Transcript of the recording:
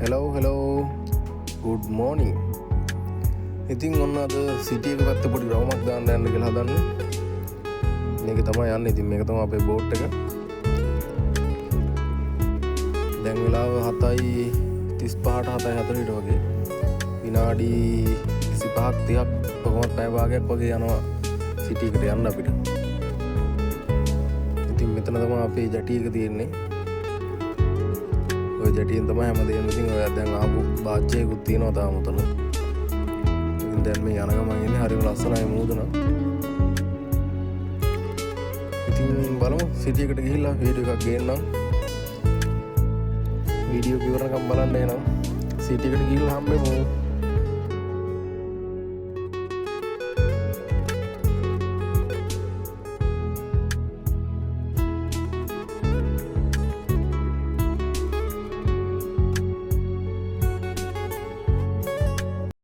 hello good morning. ඉතින් ඔන්න අද සිටි එක පැත්ත පොඩි රවුමක් දාන්න යන්න කියලා හදන්නේ. මේක තමයි යන්නේ. ඉතින් මේක තමයි අපේ බෝට් එක. දැන් වෙලාව 7:35ට 7:40ට වගේ. විනාඩි 25ක් 30ක් කොහොමද පැය භාගයක් වගේ යනවා සිටි එකට යන්න අපිට. ඉතින් මෙතන තමයි අපේ ජැටි එක තියෙන්නේ. ඔය ජැටියෙන් තමයි හැමදේම. ඉතින් ඔය දැන් ආපු බාච්චයකුත් තියෙනවා තාම උතන. ඉතින් දැන් මේ යන ගමන් ඉන්නේ හරිම ලස්සනයි මූදුන. ඉතින් බලමු සිටි එකට ගිහිල්ලා වීඩියෝ එකක් ගේන්නම්. වීඩියෝ ඉවරනකම් බලන්න එනවා. සිටි එකට ගිහිල්ලා හම්බෙමු.